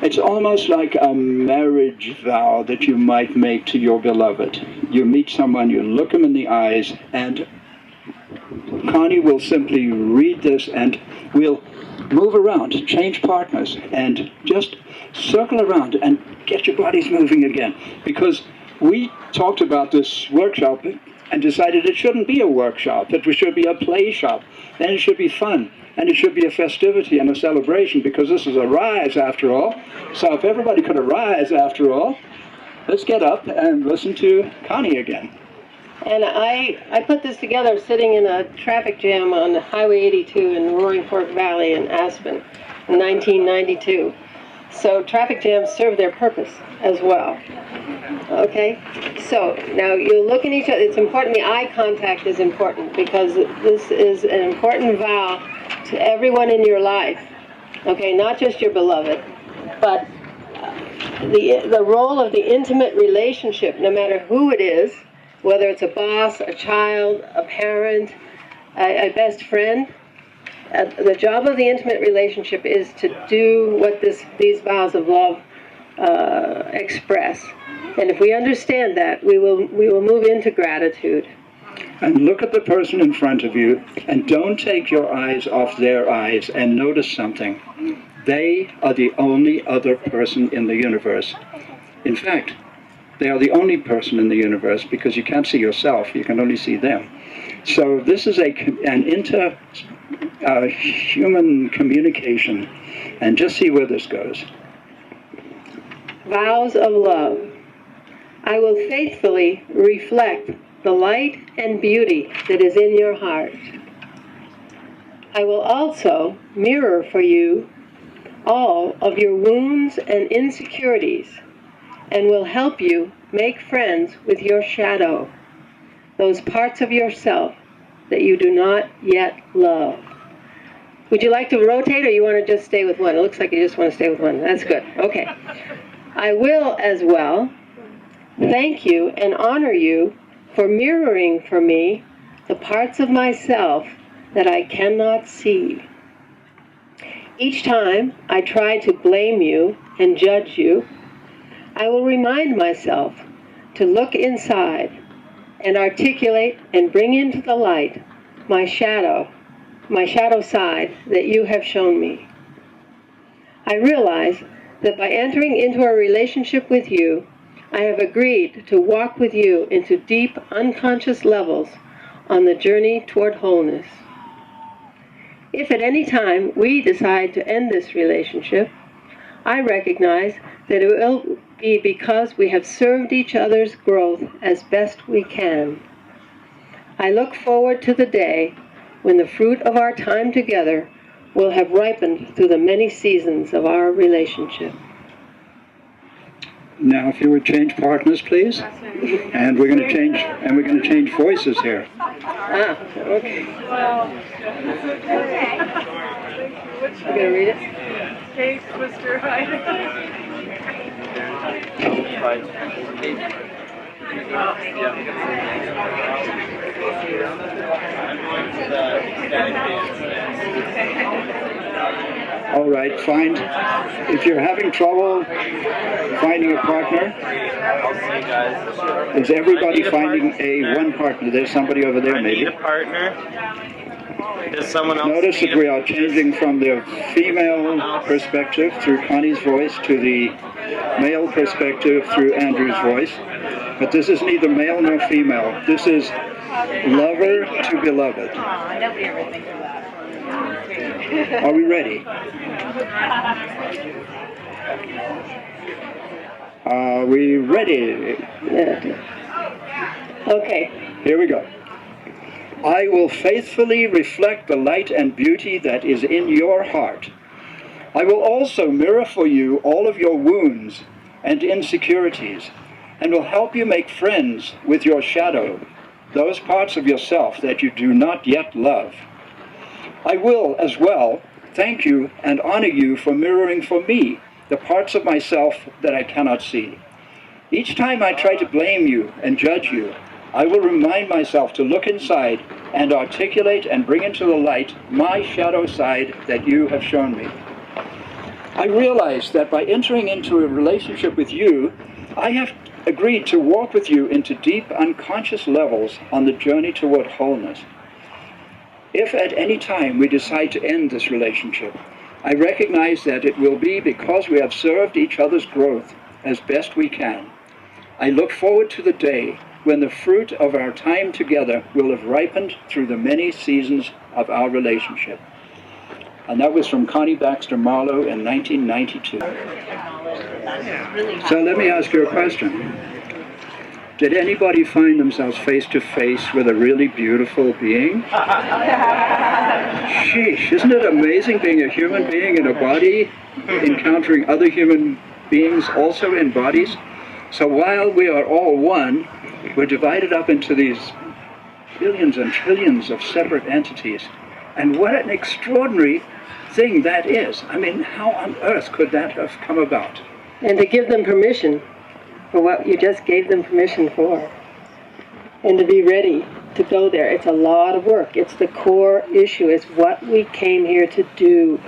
it's almost like a marriage vow that you might make to your beloved. You meet someone, you look them in the eyes, and Connie will simply read this, and we'll move around, change partners, and just circle around and get your bodies moving again. Because we talked about this workshop and decided it shouldn't be a workshop, it should be a play shop, and it should be fun. And it should be a festivity and a celebration, because this is a rise after all. So if everybody could arise after all, let's get up and listen to Connie again. And I put this together sitting in a traffic jam on Highway 82 in the Roaring Fork Valley in Aspen in 1992. So traffic jams serve their purpose as well. Okay? So now you look at each other. It's important. The eye contact is important, because this is an important vow to everyone in your life. Okay? Not just your beloved, but the role of the intimate relationship, no matter who it is, whether it's a boss, a child, a parent, a best friend. The job of the intimate relationship is to do what these vows of love express. And if we understand that, we will move into gratitude. And look at the person in front of you, and don't take your eyes off their eyes, and notice something. They are the only other person in the universe. In fact, they are the only person in the universe, because you can't see yourself, you can only see them. So this is an inter-human communication, and just see where this goes. Vows of love. I will faithfully reflect the light and beauty that is in your heart. I will also mirror for you all of your wounds and insecurities, and will help you make friends with your shadow, those parts of yourself that you do not yet love. Would you like to rotate, or you want to just stay with one? It looks like you just want to stay with one. That's good. Okay. I will as well thank you and honor you for mirroring for me the parts of myself that I cannot see. Each time I try to blame you and judge you, I will remind myself to look inside and articulate and bring into the light my shadow side that you have shown me. I realize that by entering into a relationship with you, I have agreed to walk with you into deep, unconscious levels on the journey toward wholeness. If at any time we decide to end this relationship, I recognize that it will be because we have served each other's growth as best we can. I look forward to the day when the fruit of our time together will have ripened through the many seasons of our relationship. Now, if you would change partners, please, and we're going to change voices here. Okay. You gonna read it? Hey, Twister, All right, if you're having trouble finding a partner, is everybody finding one partner? There's somebody over there, maybe. I need a partner. Does someone else Notice that we are changing from the female perspective through Connie's voice to the male perspective through Andrew's voice. But this is neither male nor female. This is lover to beloved. Nobody ever thinks of that. Are we ready? Are we ready? Yeah. Okay. Here we go. I will faithfully reflect the light and beauty that is in your heart. I will also mirror for you all of your wounds and insecurities, and will help you make friends with your shadow, those parts of yourself that you do not yet love. I will, as well, thank you and honor you for mirroring for me the parts of myself that I cannot see. Each time I try to blame you and judge you, I will remind myself to look inside and articulate and bring into the light my shadow side that you have shown me. I realize that by entering into a relationship with you, I have agreed to walk with you into deep unconscious levels on the journey toward wholeness. If at any time we decide to end this relationship, I recognize that it will be because we have served each other's growth as best we can. I look forward to the day when the fruit of our time together will have ripened through the many seasons of our relationship. And that was from Connie Baxter Marlow in 1992. So let me ask you a question. Did anybody find themselves face to face with a really beautiful being? Sheesh, isn't it amazing being a human being in a body, encountering other human beings also in bodies? So while we are all one, we're divided up into these billions and trillions of separate entities. And what an extraordinary thing that is. I mean, how on earth could that have come about? And to give them permission for what you just gave them permission for. And to be ready to go there. It's a lot of work. It's the core issue. It's what we came here to do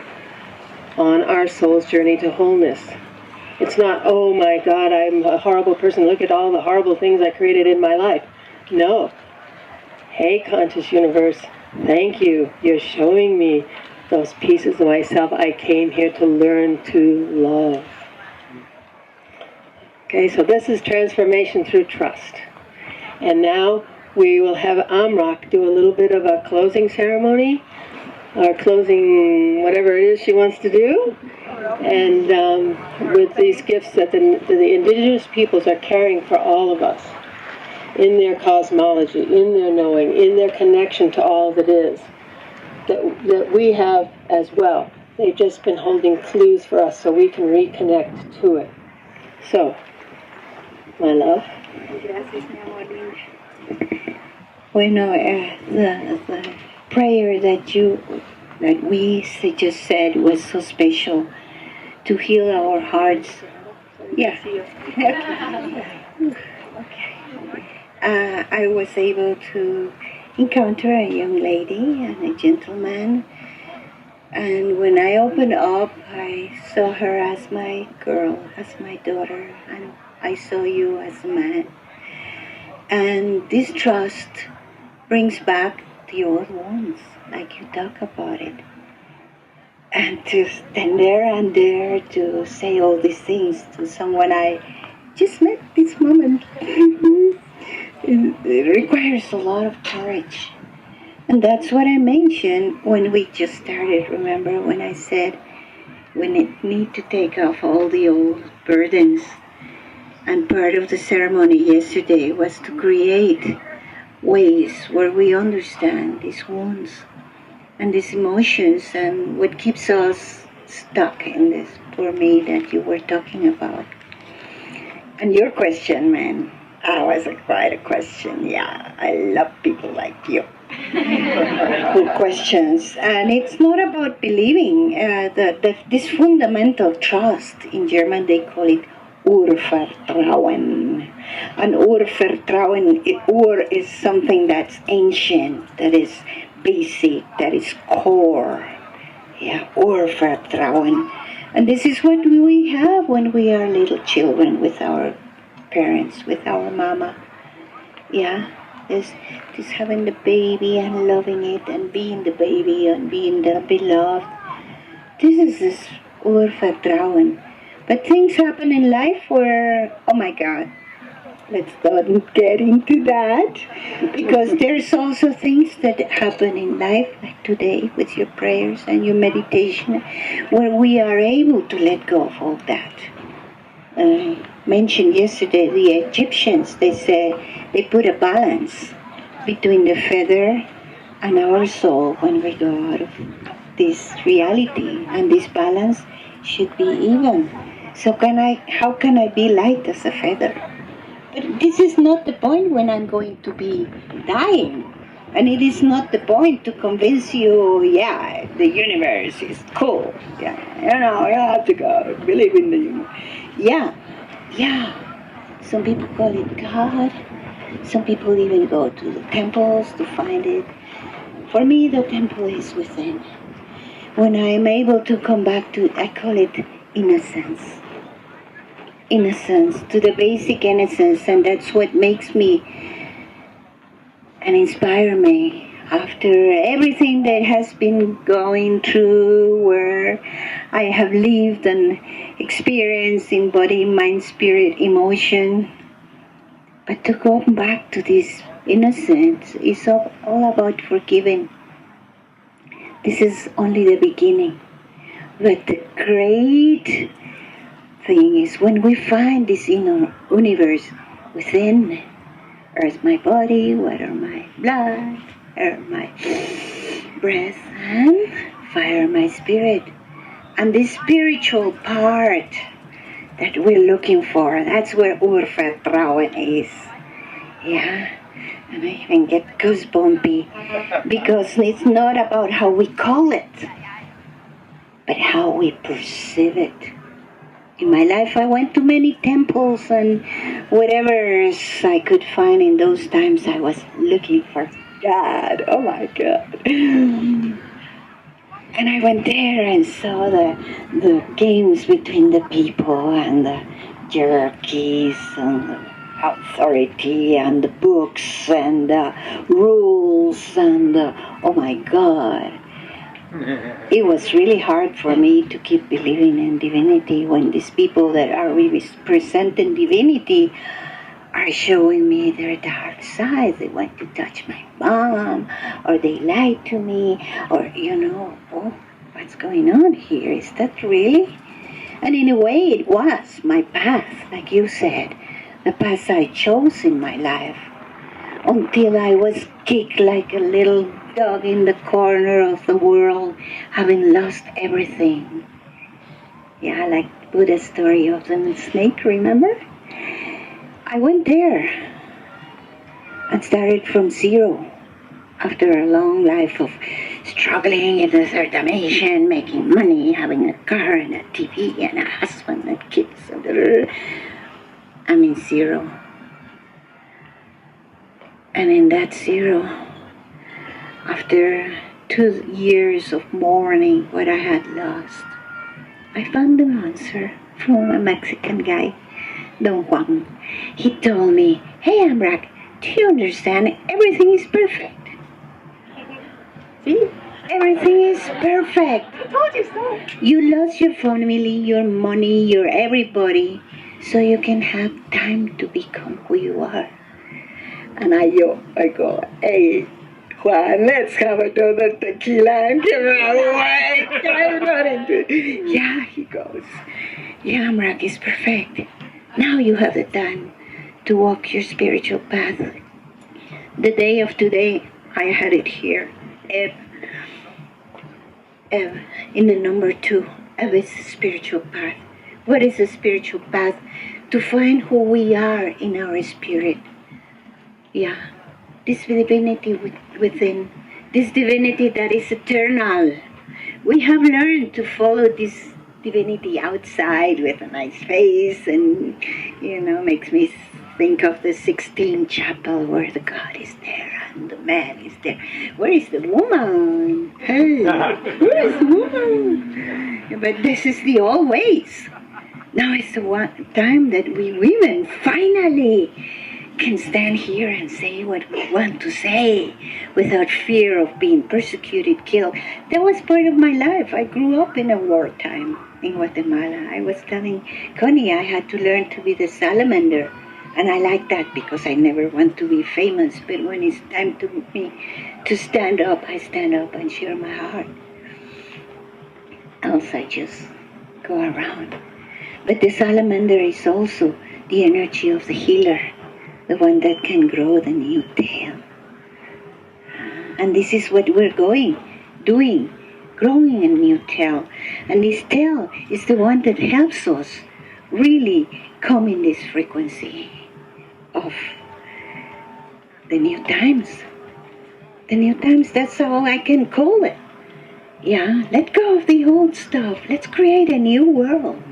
on our soul's journey to wholeness. It's not, oh my God, I'm a horrible person. Look at all the horrible things I created in my life. No. Hey, conscious universe, thank you. You're showing me those pieces of myself I came here to learn to love. Okay, so this is transformation through trust. And now we will have AumRak do a little bit of a closing ceremony, or closing whatever it is she wants to do. And with these gifts that the indigenous peoples are carrying for all of us, in their cosmology, in their knowing, in their connection to all that is, that we have as well. They've just been holding clues for us so we can reconnect to it. So, my love. Gracias, mi amor linda. Bueno, the prayer that we just said was so special to heal our hearts. Yeah. Okay. I was able to encounter a young lady and a gentleman, and when I opened up, I saw her as my girl, as my daughter, and I saw you as a man. And this trust brings back the old wounds, like you talk about it. And to stand there and dare to say all these things to someone I just met this moment, it requires a lot of courage. And that's what I mentioned when we just started. Remember when I said we need to take off all the old burdens. And part of the ceremony yesterday was to create ways where we understand these wounds and these emotions and what keeps us stuck in this, for me, that you were talking about. And your question, man, was quite a question. Yeah, I love people like you. Good questions. And it's not about believing. This fundamental trust, in German they call it Urvertrauen. And Urvertrauen, Ur is something that's ancient, that is basic, that is core. Yeah, Urvertrauen. And this is what we have when we are little children with our parents, with our mama. Yeah, this having the baby and loving it and being the baby and being the beloved. This is Urvertrauen. But things happen in life where, oh my God, let's not get into that. Because there's also things that happen in life, like today with your prayers and your meditation, where we are able to let go of all that. Mentioned yesterday, the Egyptians, they say they put a balance between the feather and our soul when we go out of this reality. And this balance should be even. So how can I be light as a feather But this is not the point when I'm going to be dying. And it is not the point to convince you, yeah, the universe is cool. Yeah, you have to go, believe in the universe. Yeah. Some people call it God. Some people even go to the temples to find it. For me, the temple is within. When I am able to come back to, I call it innocence. Innocence, to the basic innocence, and that's what makes me and inspire me after everything that has been going through, where I have lived and experienced in body, mind, spirit, emotion. But to go back to this innocence is all about forgiving. This is only the beginning. But the great thing is when we find this inner universe within, earth my body, water my blood, air my breath, and fire my spirit. And the spiritual part that we're looking for, that's where Urvertrauen is. Yeah, and I even get goosebumpy because it's not about how we call it, but how we perceive it. In my life, I went to many temples and whatever I could find in those times, I was looking for God. Oh my God. And I went there and saw the games between the people and the hierarchies and the authority and the books and the rules and oh my God. It was really hard for me to keep believing in divinity when these people that are representing divinity are showing me their dark side. They want to touch my mom, or they lied to me, or oh, what's going on here? Is that really? And in a way it was my path, like you said, the path I chose in my life, until I was kicked like a little dog in the corner of the world, having lost everything. Yeah, like Buddha's story of the snake, remember? I went there and started from zero after a long life of struggling in the third dimension, making money, having a car and a TV and a husband and kids. I'm in zero. And in that zero, after 2 years of mourning what I had lost, I found the answer from a Mexican guy, Don Juan. He told me, "Hey AumRak, do you understand? Everything is perfect." See? Everything is perfect. I told you so. You lost your family, your money, your everybody, so you can have time to become who you are. And I go, "Hey, Juan, let's have another tequila and give it away." I'm not into it. Yeah, he goes, "Yeah, AumRak is perfect. Now you have the time to walk your spiritual path." The day of today, I had it here. Ev, in the number 2, Ev is the spiritual path. What is the spiritual path? To find who we are in our spirit. Yeah, this divinity within, this divinity that is eternal. We have learned to follow this divinity outside with a nice face and, makes me think of the Sistine Chapel where the God is there and the man is there. Where is the woman? Hey, where is the woman? Yeah, but this is the old ways. Now is the time that we women finally can stand here and say what we want to say without fear of being persecuted, killed. That was part of my life. I grew up in a wartime in Guatemala. I was telling Connie I had to learn to be the salamander. And I like that because I never want to be famous. But when it's time to me to stand up, I stand up and share my heart. Else I just go around. But the salamander is also the energy of the healer, the one that can grow the new tail. And this is what we're doing, growing a new tail. And this tail is the one that helps us really come in this frequency. of the new times. The new times, that's all I can call it. Yeah, let go of the old stuff. Let's create a new world.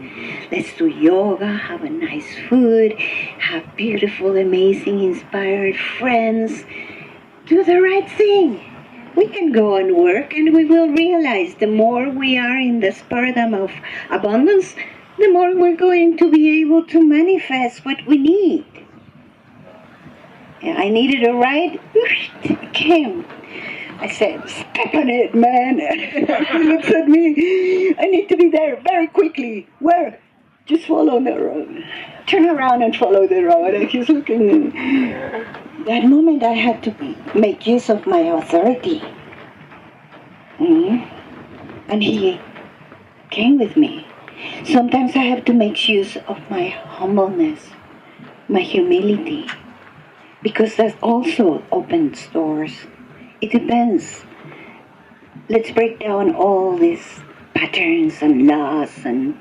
Let's do yoga, have a nice food, have beautiful, amazing, inspired friends. Do the right thing. We can go and work, and we will realize the more we are in the paradigm of abundance, the more we're going to be able to manifest what we need. I needed a ride. It came. I said, step on it, man. He looks at me. I need to be there very quickly. Where? Just follow the road. Turn around and follow the road. And he's looking. That moment I had to make use of my authority. And he came with me. Sometimes I have to make use of my humbleness, my humility, because that also opens doors. It depends. Let's break down all these patterns and laws and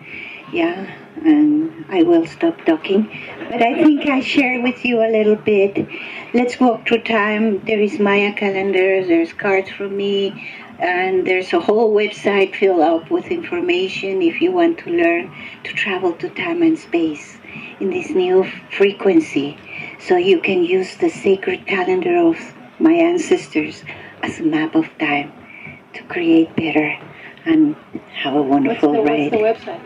I will stop talking. But I think I share with you a little bit. Let's walk through time. There is Maya calendar, there's cards from me, and there's a whole website filled up with information if you want to learn to travel to time and space in this new frequency. So you can use the sacred calendar of my ancestors as a map of time to create better and have a wonderful ride. What's the website?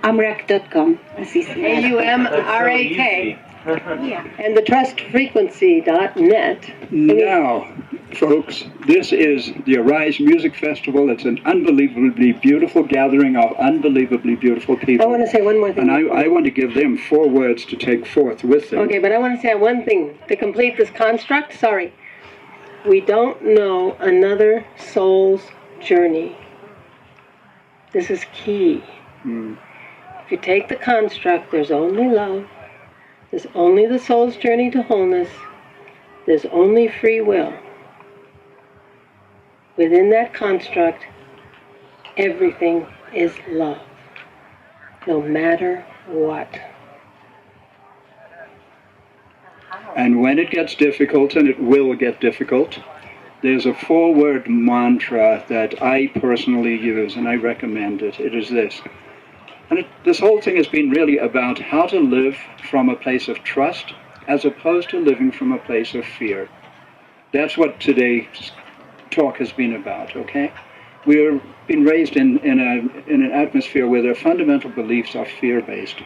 AumRak.com. AumRak. Yeah. And the trustfrequency.net. Now, folks, this is the Arise Music Festival. It's an unbelievably beautiful gathering of unbelievably beautiful people. I want to say one more thing. And I want to give them 4 words to take forth with them. Okay, but I want to say one thing. To complete this construct, we don't know another soul's journey. This is key. If you take the construct, there's only love. There's only the soul's journey to wholeness. There's only free will. Within that construct, everything is love, no matter what. And when it gets difficult, and it will get difficult, there's a 4-word mantra that I personally use, and I recommend it. It is this. And this whole thing has been really about how to live from a place of trust as opposed to living from a place of fear. That's what today's talk has been about, okay? We're being raised in an atmosphere where their fundamental beliefs are fear-based.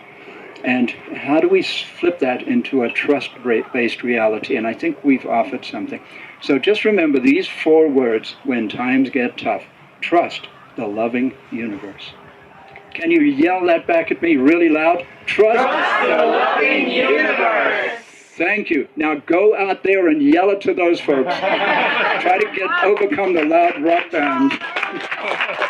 And how do we flip that into a trust-based reality? And I think we've offered something. So just remember these 4 words when times get tough. Trust the loving universe. Can you yell that back at me really loud? Trust the loving universe. Thank you. Now go out there and yell it to those folks. Try to overcome the loud rock bands.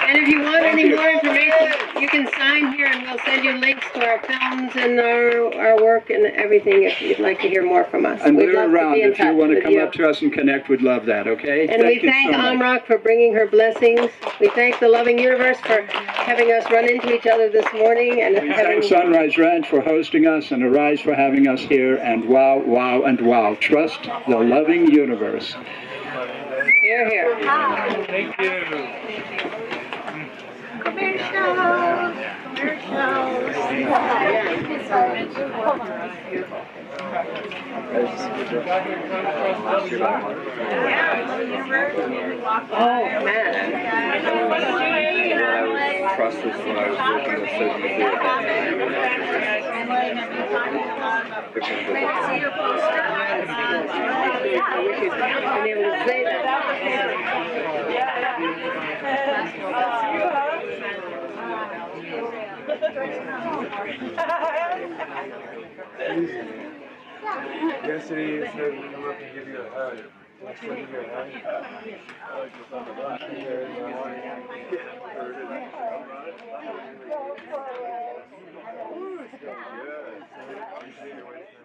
And if you want any more information, you can sign here and we'll send you links to our films and our work and everything if you'd like to hear more from us. And We'd we're love around. to be in If you touch want to with come you. up to us and connect, we'd love that, okay? And we you thank so much. AumRak for bringing her blessings. We thank the loving universe for having us run into each other this morning. And We thank Sunrise Ranch for hosting us and Arise for having us here. And wow, wow, and wow. Trust the loving universe. Hear, hear. Thank you. Oh, man. Trust is when I was working with Sydney Theater at I wish you'd been able to say that. Yesterday you said we come up and give you a hug. Next time you get a hug. Good.